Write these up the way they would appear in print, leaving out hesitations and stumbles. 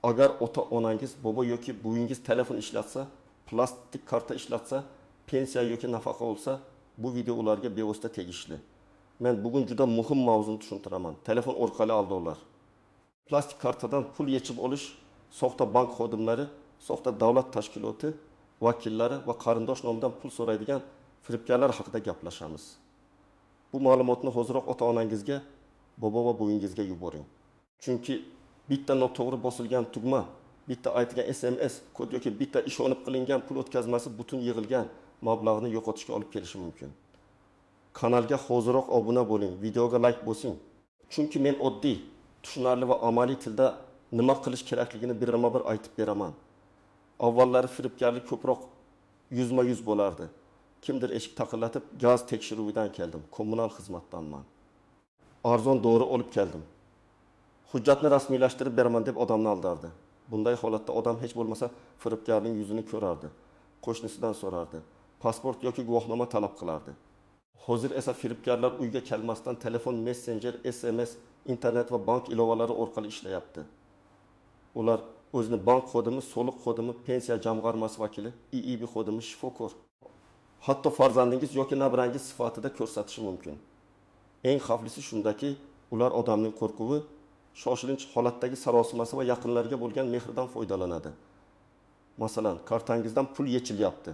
Agar ota-onangiz, bobo yoki buvingіз telefon ishlatsa, plastik karta ishlatsa, pensiya yoki nafaqa olsa, bu video ularga bevosita tegishli. Men bugun juda muhim mavzuni tushuntiraman. Telefon orqali aldoqlar. Plastik kartadan pul yechib olish, soxta bank xodimlari, soxta davlat tashkiloti vakillari va qarindosh nomidan pul so'raydigan firibgarlar haqida gaplashamiz. Bu ma'lumotni hozirroq ota-onangizga, bobo va buvingizga yuboring. Chunki bitta noto'g'ri bosilgan tugma, bitta aytilgan SMS kod yoki bitta ishonib qilingan pul o'tkazmasi butun yig'ilgan mablag'ni yo'qotishga olib kelishi mumkin. Kanalga hozirroq obuna bo'ling, videoga like bosing. Chunki men oddiy, tushunarli va amaliy tilda nima qilish kerakligini birma-bir aytib beraman. Avvallari firibgarlik ko'proq yuzma-yuz bo'lardi. Kimdir eshik taqillatib, gaz tekshiruvidan keldim, kommunal xizmatdanman. Arzon dori olib keldim. Hujjatni rasmiylashtirib beraman deb odamni aldardi. Bunday holatda odam hech bo'lmasa firibgarning yuzini ko'rardi, qo'shnisidan so'rardi, pasport yoki guvohnoma talab qilardi. Hozir esa firibgarlar uyga kelmasdan telefon, messenger, SMS, internet va bank ilovalari orqali ishlayapti. Ular o'zini bank xodimi, soliq xodimi, pensiya jamg'armasi vakili, IIB xodimi, shifokor, hatto farzandingiz yoki nabrangiz sifatida ko'rsatishi mumkin. Eng xavflisi shundaki, ular odamning qo'rquvi, shoshilinch holatdagi sarosimasi va yaqinlarga bo'lgan mehrdan foydalanadi. Masalan, kartangizdan pul yechilyapti.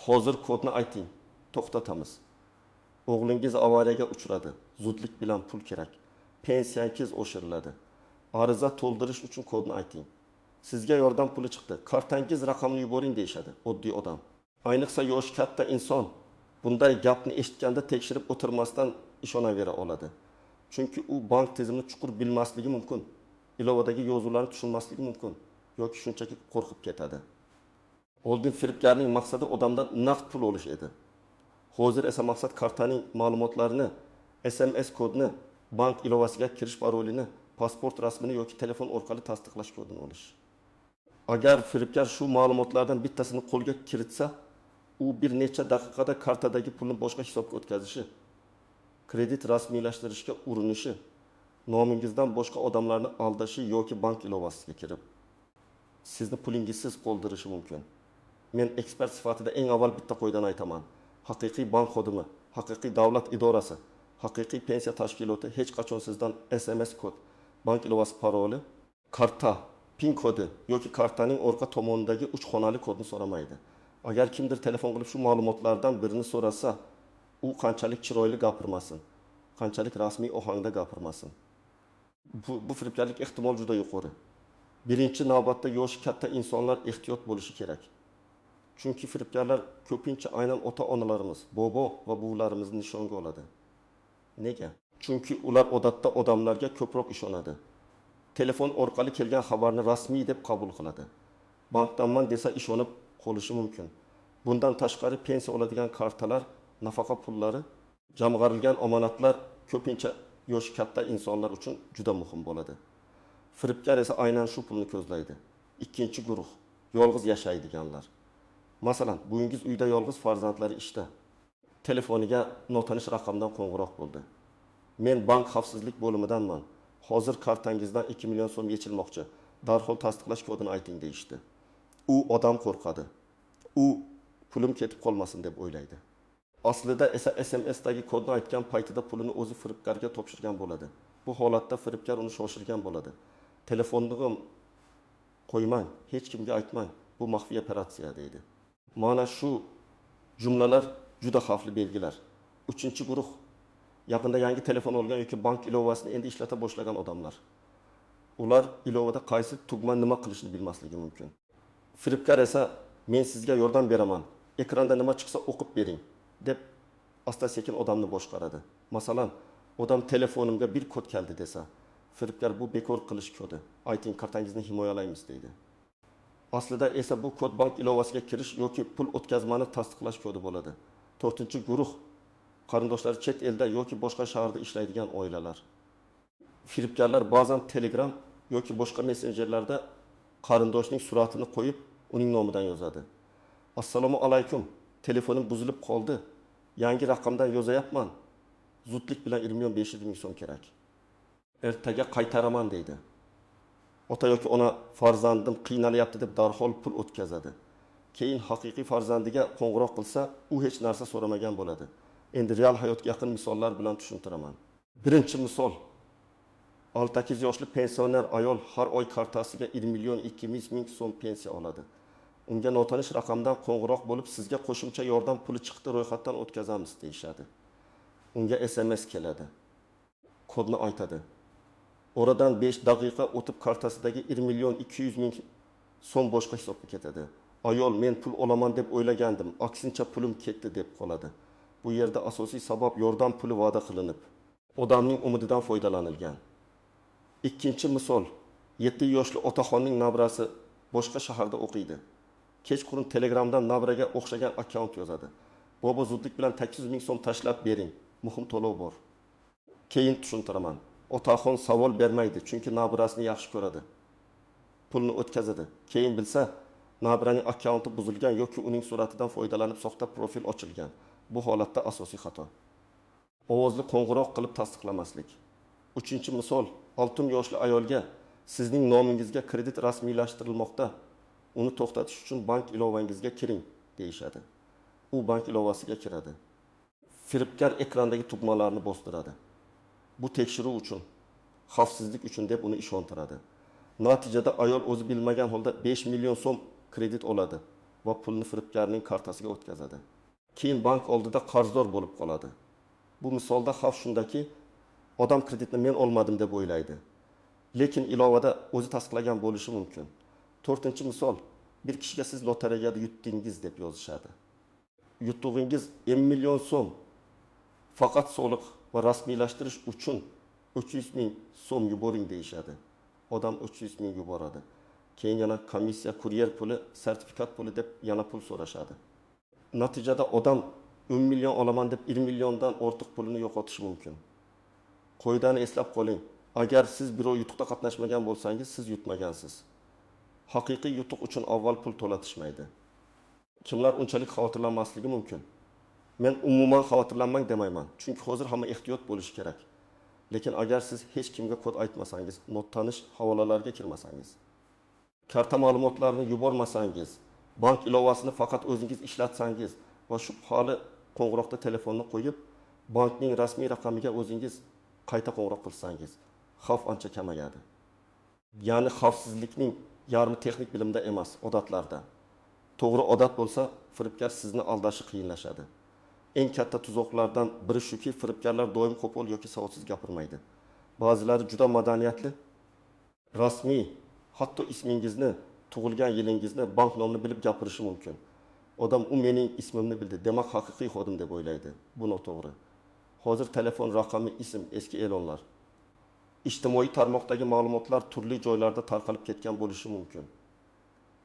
Hozir kodni ayting, to'xtatamiz. O'g'lingiz avariyaga uchradi, zudlik bilan pul kerak. Pensiyangiz oshiriladi. Ariza to'ldirish uchun kodni ayting. Sizga yordam puli chiqdi, kartangiz raqamini yuboring deyshadi oddiy odam. Ayniqsa yosh katta inson bunday gapni eshitganda tekshirib o'tirmasdan ishonavera oladi. Chunki u bank tizimini chuqur bilmasligi mumkin, ilovadagi yozuvlarni tushunmasligi mumkin yoki shunchaki qo'rqib ketadi. Oldin firibgarning maqsadi odamdan naqd pul olish edi. Hozir esa maqsad kartaning ma'lumotlarini, SMS kodini, bank ilovasiga kirish parolini, pasport rasmini yoki telefon orqali tasdiqlash kodini olish. Agar firibgar shu ma'lumotlardan bittasini qo'lga kiritsa, u bir necha daqiqada kartadagi pulni boshqa hisobga o'tkazishi, kredit rasmiylashtirishga urinishi, nomingizdan boshqa odamlarni aldashi yoki bank ilovasiga kirib sizni pulingizsiz qoldirishi mumkin. Men ekspert sifatida eng avval bitta qo'ydan aytaman. Haqiqiy bank xodimi, haqiqiy davlat idorasi, haqiqiy pensiya tashkiloti hech qachon sizdan SMS kod, bank ilovasi paroli, karta, PIN kodi yoki kartaning orqa tomonidagi 3 xonali kodni so'ramaydi. Agar kimdir telefon qilib shu ma'lumotlardan birini so'rasa, u qanchalik chiroyli gapirmasin, qanchalik rasmiy ohangda gapirmasin. Bu firibgarlik ehtimol juda yuqori. Birinchi navbatda yoshi katta insonlar ehtiyot bo'lishi kerak. Chunki firibgarlar ko'pincha aynan ota-onalarimiz, bobo va buvilarimizni nishonga oladi. Nega? Chunki ular odatda odamlarga ko'proq ishonadi. Telefon orqali kelgan xabarni rasmiy deb qabul qiladi. Bankdanman desa ishonib qolishi mumkin. Bundan tashqari pensiya oladigan kartalar, nafaqa pullari, jamg'arilgan omonatlar ko'pincha yoshi katta insonlar uchun juda muhim bo'ladi. Firibgar esa aynan shu pulni ko'zlaydi. Ikkinchi guruh, yolg'iz yashaydiganlar. Masalan, buvingiz uyda yolg'iz, farzandlari ishda. Telefoniga notanish raqamdan qo'ng'iroq bo'ldi. Men bank xavfsizlik bo'limidanman. Hozir kartangizdan 2 million so'm yechilmoqchi. Darhol tasdiqlash kodini ayting deyishdi. U odam qo'rqadi. U pulim ketib qolmasin deb o'ylaydi. Aslida esa SMSdagi kodni aytgan paytida pulini o'zi firibgarga topshirgan bo'ladi. Bu holatda firibgar uni shoshirgan bo'ladi. Telefonni qo'ymang, hech kimga aytmang. Bu maxfiy operatsiya deydi. Mana shu jumlalar juda xavfli belgilar. 3-guruh, yaqinda yangi telefon olgan yoki bank ilovasini endi ishlata boshlagan odamlar. Ular ilovada qaysi tugma nima qilishni bilmasligi mumkin. Firibgar esa men sizga yordam beraman, ekranda nima chiqsa o'qib bering deb asta-sekin odamni boshqaradi. Masalan, odam telefonimga bir kod keldi desa, firibgar bu bekor qilish kodi. Ayting, kartangizni himoyalaymiz deydi. Aslida esa bu kod bank ilovasiga kirish yoki pul o'tkazmani tasdiqlash kodi bo'ladi. 4-guruh, qarindoshlari chet elda yoki boshqa shaharda ishlaydigan oilalar. Firibgarlar ba'zan Telegram yoki boshqa messenjerlarda qarindoshning suratini qo'yib, uning nomidan yozadi. Assalomu alaykum, telefonim buzilib qoldi. Yangi raqamdan yozayapman. Zudlik bilan 1,5 million so'm kerak. Ertaga qaytaraman deydi. ota yoki ona farzandim qiynalyapti deb darhol pul o'tkazadi. Keyin haqiqiy farzandiga qo'ng'iroq qilsa, u hech narsa so'ramagan bo'ladi. Endi real hayotga yaqin misollar bilan tushuntiraman. Birinchi misol. 6-8 yoshli pensioner ayol har oy kartasiga 1.200.000 so'm pensiya oladi. Unga notanish raqamdan qo'ng'iroq bo'lib, sizga qo'shimcha yordam puli chiqdi, ro'yxatdan o'tkazamiz deyshadi. Unga SMS keladi. Kodni aytadi. Oradan 5 daqiqa o'tib kartasidagi 1.200.000 so'm boshqa hisobga ketadi. Ayol men pul olaman deb o'ylagandim, aksincha pulim ketdi deb qoladi. Bu yerda asosiy sabab yordam puli va'da qilinib, odamning umididan foydalanilgan. Ikkinchi misol, 7 yoshli otaxonning nabrasi boshqa shaharda o'qiydi. Kechqurun Telegramdan nabraga o'xshagan akkaunt yozadi. Bobo zudlik bilan 800.000 so'm tashlab bering, muhim to'lov bor. Keyin tushuntiraman. Otaxon savol bermaydi, chunki nabrasini yaxshi ko'radi. Pulni o'tkazadi. Keyin bilsa, nabraning akkaunti buzilgan yoki uning suratidan foydalanib soxta profil ochilgan. Bu holatda asosiy xato. Ovozli qo'ng'iroq qilib tasdiqlamaslik. Uchinchi misol, 6 yoshli ayolga sizning nomingizga kredit rasmiylashtirilmoqda. Uni to'xtatish uchun bank ilovangizga kiring deyshadi. U bank ilovasiga kiradi. Firibgar ekrandagi tugmalarni bostiradi. Bu tekshiruv uchun, xavfsizlik uchun deb uni ishontiradi. Natijada ayol o'zi bilmagan holda 5 million so'm kredit oladi va pulni firibgarning kartasiga o'tkazadi. Keyin bank oldida qarzdor bo'lib qoladi. Bu misolda xavf shundaki, odam kreditni men olmadim deb o'ylaydi. Lekin ilovada o'zi tasdiqlagan bo'lishi mumkin. 4-misol, bir kishiga siz lotereyada yutdingiz deb yozishadi. Yutug'ingiz 1 million so'm. Faqat soliq va rasmiylashtirish uchun 300.000 so'm yuboring deyshadi. Odam 300.000 yuboradi. Keyin yana komissiya, kuryer puli, sertifikat puli deb yana pul so'rashadi. Natijada odam 10 million olaman deb 1 milliondan ortiq pulini yo'qotishi mumkin. Qo'ydani eslab qoling. Agar siz birov yutuqda qatnashmagan bo'lsangiz, siz yutmagansiz. Haqiqiy yutuq uchun avval pul to'latishmaydi. Kimlar unchalik xavotirlanmasligi mumkin? Men umuman xavotirlanmang demayman, chunki hozir hamma ehtiyot bo'lishi kerak. Lekin agar siz hech kimga kod aytmasangiz, notanish havolalarga kirmasangiz, karta ma'lumotlarini yubormasangiz, bank ilovasini faqat o'zingiz ishlatsangiz va shubhali qo'ng'iroqda telefonni qo'yib, bankning rasmiy raqamiga o'zingiz qayta qo'ng'iroq qilsangiz, xavf ancha kamayadi. Ya'ni xavfsizlikning yarmi texnik bilimda emas, odatlarda. To'g'ri odat bo'lsa, firibgar sizni aldashi qiyinlashadi. Eng katta tuzoqlardan biri shuki, firibgarlar doim qo'pol yoki savodsiz gapirmaydi. Ba'zilari juda madaniyatli, rasmiy, hatto ismingizni, tug'ilgan yilingizni, bank nomini bilib gapirishi mumkin. Odam u mening ismimni bildi, demak haqiqiy xodim deb o'ylaydi. Bu noto'g'ri. Hozir telefon raqami, ism eski e'lonlar. Ijtimoiy tarmoqdagi ma'lumotlar turli joylarda tarqalib ketgan bo'lishi mumkin.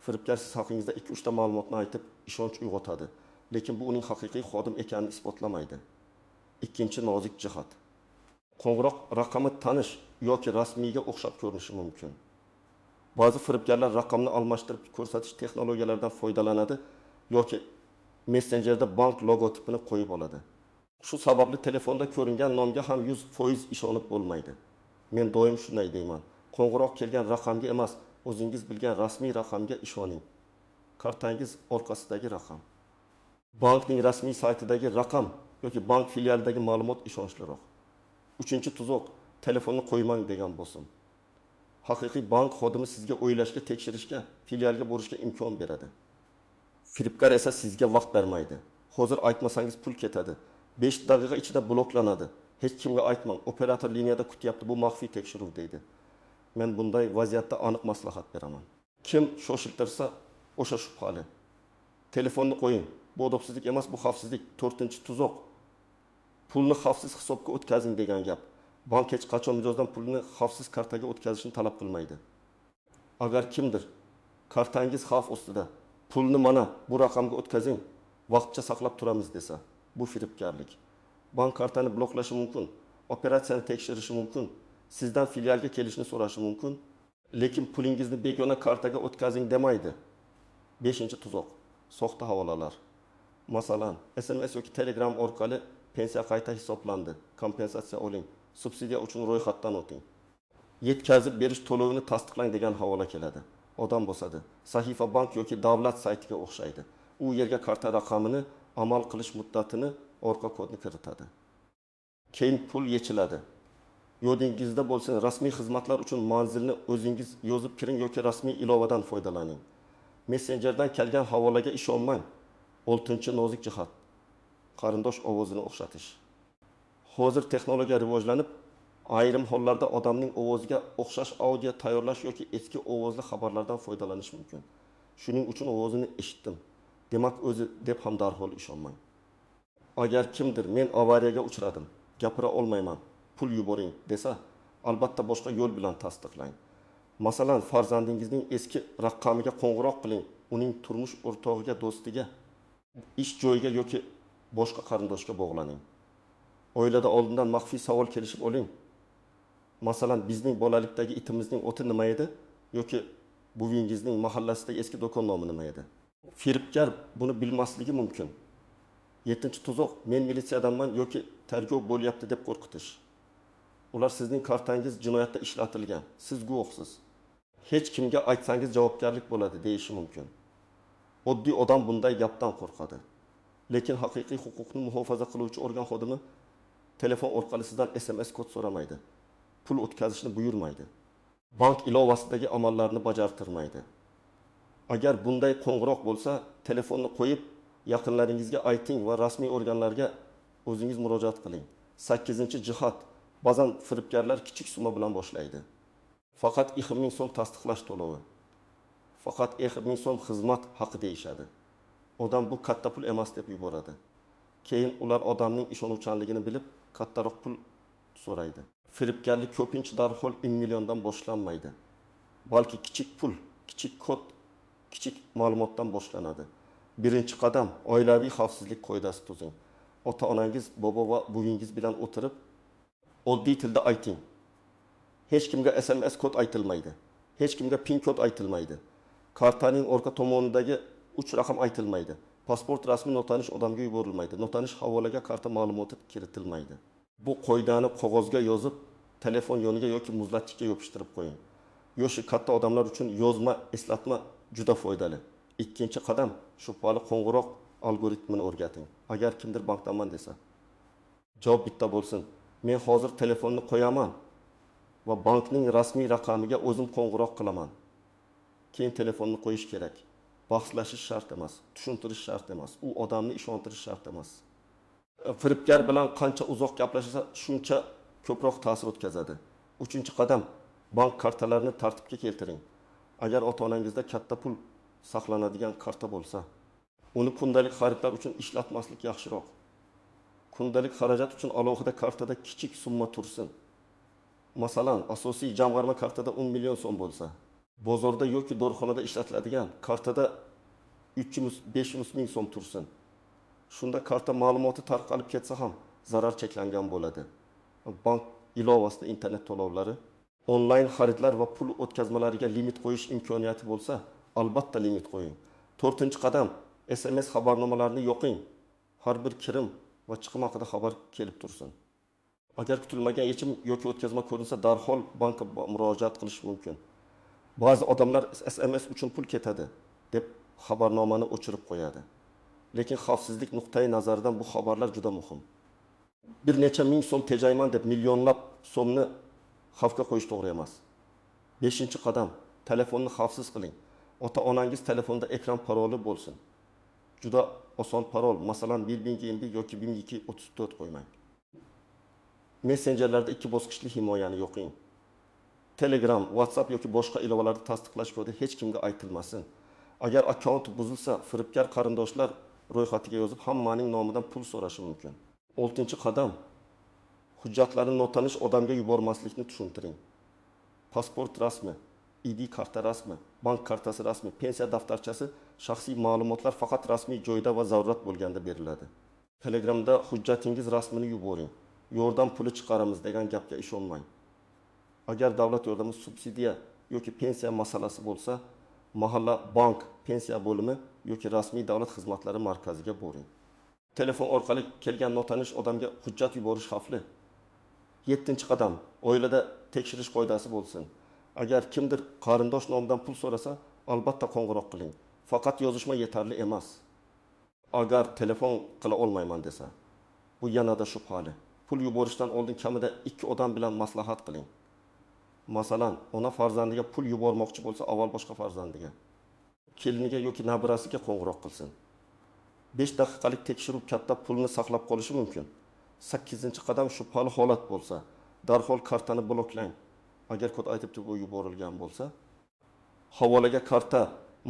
Firibgar siz haqingizda 2-3 ta ma'lumotni aytib ishonch uyg'otadi, lekin bu uning haqiqiy xodim ekanini isbotlamaydi. Ikkinchi nozik jihat. Qo'ng'iroq raqami tanish yoki rasmiyga o'xshab ko'rinishi mumkin. Ba'zi firibgarlar raqamni almashtirib ko'rsatish texnologiyalaridan foydalanadi yoki messenjerda bank logotipini qo'yib oladi. Shu sababli telefonda ko'ringan nomga ham 100% ishonib bo'lmaydi. Men doim shunday deyman. Qo'ng'iroq kelgan raqamga emas, o'zingiz bilgan rasmiy raqamga ishoning. Kartangiz orqasidagi raqam, bankning rasmiy saytidagi raqam yoki bank filialidagi ma'lumot ishonchliroq. 3-tuzoq, telefonni qo'ymang degan bo'lsin. Haqiqiy bank xodimi sizga o'ylashga, tekshirishga, filialga borishga imkon beradi. Firibgar esa sizga vaqt bermaydi. Hozir aytmasangiz pul ketadi. 5 daqiqa ichida bloklanadi. Hech kimga aytmang, operator liniyada kutyapti, bu maxfiy tekshiruv deydi. Men bunday vaziyatda aniq maslahat beraman. Kim shoshiltirsa, o'sha shubhali. Telefonni qo'ying. Bu odobsizlik emas, bu xavfsizlik. 4-tuzoq. Pulni xavfsiz hisobga o'tkazing degan gap. Bank hech qachon mijozdan pulni xavfsiz kartaga o'tkazishni talab qilmaydi. Agar kimdir kartangiz xavf ostida, pulni mana bu raqamga o'tkazing, vaqtcha saqlab turamiz desa, bu firibgarlik. Bank kartani bloklashi mumkin, operatsiyani tekshirishi mumkin, sizdan filialga kelishni so'rashi mumkin, lekin pulingizni begona kartaga o'tkazing demaydi. 5-tuzoq, soxta havolalar. Masalan, SMS yoki Telegram orqali pensiya qayta hisoblandi, kompensatsiya oling, subsidiya uchun ro'yxatdan o'ting. yetkazib berish to'lovini tasdiqlang degan havola keladi. Odam bo'lsadi. Sahifa bank yoki davlat saytiga o'xshaydi. U yerga karta raqamini, amal qilish muddatini, orqa kodni kiritadi. Keyin pul yechiladi. Yo'lingizda bo'lsin, rasmiy xizmatlar uchun manzilni o'zingiz yozib kiring yoki rasmiy ilovadan foydalaning. Messengerdan kelgan havolaga ishonmang. 6-nozik jihat. Qarindosh ovozini o'xshatish. Hozir texnologiya rivojlanib, ayrim hollarda odamning ovoziga o'xshash audio tayyorlash yoki eski ovozli xabarlardan foydalanish mumkin. Shuning uchun ovozini eshitdim. Demak, o'zi deb ham darhol ishonmang. Agar kimdir men avariyaga uchradim, gapira olmayman, pul yuboring desa, albatta boshqa yo'l bilan tasdiqlang. Masalan, farzandingizning eski raqamiga qo'ng'iroq qiling, uning turmush o'rtog'iga, do'stiga, ish joyiga yoki boshqa qarindoshga bog'laning. Oilada oldindan maxfiy savol kelishib oling. Masalan, bizning bolalikdagi itimizning o'ti nima edi yoki buvingizning mahallasidagi eski do'kon nomi nima edi? Firibgar buni bilmasligi mumkin. 7-tuzoq, men militsiyadanman yoki tergov bo'lyapti deb qo'rqitish. Ular sizning kartangiz jinoyatda ishlatilgan, siz guvohsiz. Hech kimga aytsangiz javobgarlik bo'ladi deyishi mumkin. Oddiy odam bunday gapdan qo'rqadi. Lekin haqiqiy huquqni muhofaza qiluvchi organ xodimi telefon orqali sizdan SMS kod so'ramaydi. Pul o'tkazishni buyurmaydi. Bank ilovasidagi amallarni bajartirmaydi. Agar bunday qo'ng'iroq bo'lsa, telefonni qo'yib, yaqinlaringizga ayting va rasmiy organlarga o'zingiz murojaat qiling. 8-jihat. Ba'zan firibgarlar kichik summa bilan boshlaydi. Faqat 2000 so'm tasdiqlash to'lovi. Faqat 2000 so'm xizmat haqi deyishadi. Odam bu katta pul emas deb yuboradi. Keyin ular odamning ishonuvchanligini bilib, kattaroq pul so'raydi. Firibgarlik ko'pincha darhol 1 milliondan boshlanmaydi. Balki kichik pul, kichik kod, kichik ma'lumotdan boshlanadi. Birinchi qadam oilaviy xavfsizlik qoidasi tuzing. Ota-onangiz, bobo va buvingiz bilan o'tirib, oddiy tilda ayting. Hech kimga SMS kod aytilmaydi. Hech kimga PIN kod aytilmaydi. Kartaning orqa tomonidagi 3 raqam aytilmaydi. Pasport rasmi notanish odamga yuborilmaydi. Notanish havolaga karta ma'lumoti kiritilmaydi. Bu qoidani qog'ozga yozib, telefon yoniga yoki muzlatgichga yopishtirib qo'ying. Yoshi katta odamlar uchun yozma, eslatma juda foydali. Ikkinchi qadam shubhali qo'ng'iroq algoritmini o'rgating. Agar kimdir bankdaman desa, javob bitta bo'lsin. Men hozir telefonni qo'yaman va bankning rasmiy raqamiga o'zim qo'ng'iroq qilaman. Keyin telefonni qo'yish kerak. Bahslashish shart emas, tushuntirish shart emas, u odamni ishontirish shart emas. Firibgar bilan qancha uzoq gaplashsa, shuncha ko'proq ta'sir o'tkazadi. 3-qadam bank kartalarini tartibga keltiring. Agar ota-onangizda katta pul saqlanadigan karta bo'lsa, uni kundalik xaridlar uchun ishlatmaslik yaxshiroq. Kundalik xarajat uchun alohida kartada kichik summa tursin. Masalan, asosiy jamg'arma kartada 10 million so'm bo'lsa, bozorda yoki dorixonada ishlatiladigan kartada 300-500 ming so'm tursin. Shunda karta ma'lumoti tarqalib ketsa ham zarar cheklangan bo'ladi. Bank ilovasida internet to'lovlari, onlayn xaridlar va pul o'tkazmalariga limit qo'yish imkoniyati bo'lsa, albatta limit qo'ying. 4-qadam SMS xabarnomalarini yoqing. Har bir kirim va chiqim haqida xabar kelib tursin. Agar kutilmagan yechim yoki o'tkazma ko'rinsa, darhol bankka murojaat qilish mumkin. Ba'zi odamlar SMS uchun pul ketadi deb xabarnomani o'chirib qo'yadi. Lekin xavfsizlik nuqtai nazaridan bu xabarlar juda muhim. Bir necha ming so'm tejayman deb millionlab so'mni xavfga qo'yish to'g'ri emas. 5-qadam telefonni xavfsiz qiling. Ota-onangiz telefonda ekran paroli bo'lsin. Juda oson parol, masalan 1021 yoki 1234 qo'ymang. Messengerlarda 2 bosqichli himoyani yoqing. Telegram, WhatsApp yoki boshqa ilovalarni tasdiqlash kodi hech kimga aytilmasin. Agar akkaunt buzilsa, firibgar qarindoshlar ro'yxatiga yozib hammaning nomidan pul so'rashi mumkin. 6-qadam hujjatlarni notanish odamga yubormaslikni tushuntiring. Pasport rasmi, ID karta rasmi, bank kartasi rasmi, pensiya daftarchasi, shaxsiy ma'lumotlar faqat rasmiy joyda va zarurat bo'lganda beriladi. Telegramda hujjatingiz rasmini yuboring. Yordam puli chiqaramiz degan gapga ishonmang. Agar davlat yordami, subsidiya yoki pensiya masalasi bo'lsa, mahalla bank pensiya bo'limi yoki rasmiy davlat xizmatlari markaziga boring. Telefon orqali kelgan notanish odamga hujjat yuborish xavfli. 7-qadam oilada tekshirish qoidasi bo'lsin. Agar kimdir qarindosh nomidan pul so'rasa, albatta qo'ng'iroq qiling. Faqat yozishma yetarli emas. Agar telefon qila olmayman desa, bu yanada shubhali. Pul yuborishdan oldin kamida 2 odam bilan maslahat qiling. Masalan, ona farzandiga pul yubormoqchi bo'lsa, avval boshqa farzandiga, keliniga yoki nabirasiga qo'ng'iroq qilsin. 5 daqiqalik tekshiruv katta pulni saqlab qolishi mumkin. 8-qadam shubhali holat bo'lsa, darhol kartani bloklang. Agar kod aytibdi bu yuborilgan bo'lsa, havolaga karta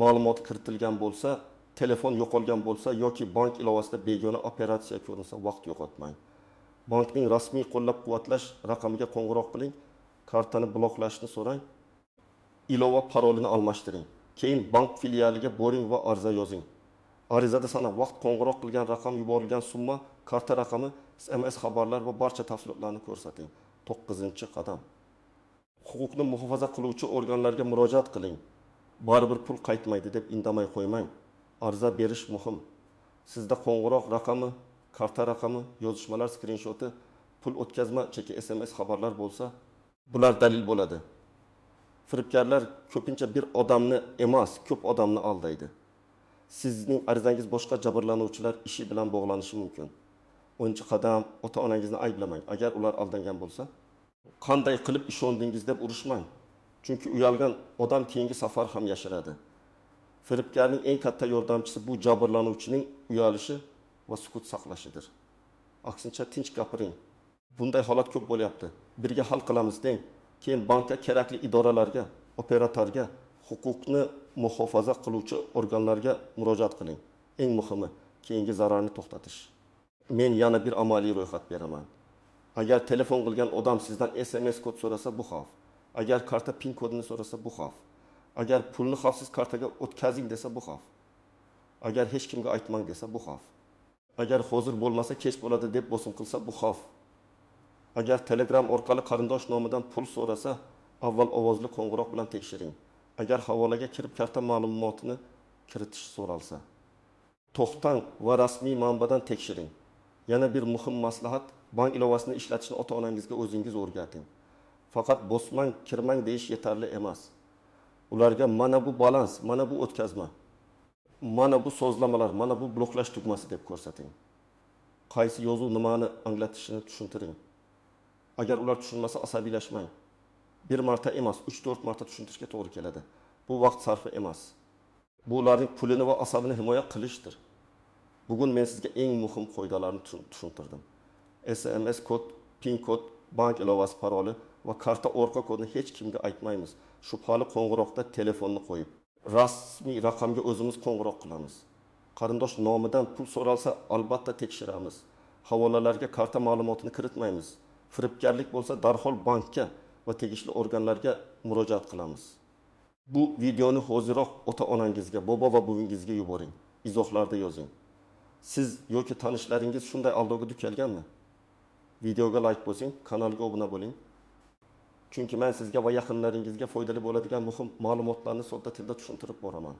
ma'lumoti kiritilgan bo'lsa, telefon yo'qolgan bo'lsa yoki bank ilovasida begona operatsiya ko'rinsa, vaqt yo'qotmang. Bankning rasmiy qo'llab-quvvatlash raqamiga qo'ng'iroq qiling, kartani bloklashni so'rang, ilova parolini almashtiring. Keyin bank filialiga boring va ariza yozing. Arizada sana vaqt, qo'ng'iroq qilgan raqam, yuborilgan summa, karta raqami, SMS xabarlar va barcha tafsilotlarni ko'rsating. 9-qadam. Huquqni muhofaza qiluvchi organlarga murojaat qiling. Baribir pul qaytmaydi deb indamay qo'ymang. Ariza berish muhim. Sizda qo'ng'iroq raqami, karta raqami, yozishmalar skrinshoti, pul o'tkazma cheki, SMS xabarlar bo'lsa, bular dalil bo'ladi. Firibgarlar ko'pincha bir odamni emas, ko'p odamni aldaydi. Sizning arizangiz boshqa jabrlanuvchilar ishi bilan bog'lanishi mumkin. 10-qadam, ota-onangizni ayblamang. Agar ular aldangan bo'lsa, qanday qilib ishondingiz deb urushmang. Chunki uyalgan odam keyingi safar ham yashiradi. Firibgarning eng katta yordamchisi bu jabrlanuvchining uyalishi va sukut saqlashidir. Aksincha tinch gapiring. Bunday holat ko'p bo'lyapti. Birga hal qilamiz deng. Keyin bankka, kerakli idoralarga, operatorga, huquqni muhofaza qiluvchi organlarga murojaat qiling. Eng muhimi, keyingi zararni to'xtatish. Men yana bir amaliy ro'yxat beraman. Agar telefon qilgan odam sizdan SMS kod so'rasa, bu xavf. Agar karta PIN kodini so'rasa, bu xavf. Agar pulni xavfsiz kartaga o'tkazing desa, bu xavf. Agar hech kimga aytmang desa, bu xavf. Agar hozir bo'lmasa kech bo'ladi deb bosim qilsa, bu xavf. Agar Telegram orqali qarindosh nomidan pul so'rasa, avval ovozli qo'ng'iroq bilan tekshiring. Agar havolaga kirib karta ma'lumotini kiritish so'ralsa, to'xtang va rasmiy manbadan tekshiring. Yana bir muhim maslahat, bank ilovasini ishlatishni ota-onangizga o'zingiz o'rgating. Faqat bosmang, kirmang deyish yetarli emas. Ularga mana bu balans, mana bu o'tkazma, mana bu sozlamalar, mana bu bloklash tugmasi deb ko'rsating. Qaysi yozuv nimani anglatishini tushuntiring. Agar ular tushunmasa, asabiylashmang. Bir marta emas, 3-4 marta tushuntirishga to'g'ri keladi. Bu vaqt sarfi emas. Bu ularning pulini va asabini himoya qilishdir. Bugun men sizga eng muhim qoidalarni tushuntirdim. SMS kod, PIN kod, bank ilovasi paroli va karta orqa kodini hech kimga aytmaymiz. Shubhali qo'ng'iroqda telefonni qo'yib, rasmiy raqamga o'zimiz qo'ng'iroq qilamiz. Qarindosh nomidan pul so'ralsa, albatta tekshiramiz. Havolalarga karta ma'lumotini kiritmaymiz. Firibgarlik bo'lsa, darhol bankka va tegishli organlarga murojaat qilamiz. Bu videoni hoziroq ota-onangizga, bobo va buvingizga yuboring. Izohlarda yozing. Siz yoki tanishlaringiz shunday aldovga duch kelganmi? Videoga like bosing, kanalga obuna bo'ling. Chunki men sizga va yaqinlaringizga foydali bo'ladigan muhim ma'lumotlarni sodda tilda tushuntirib boraman.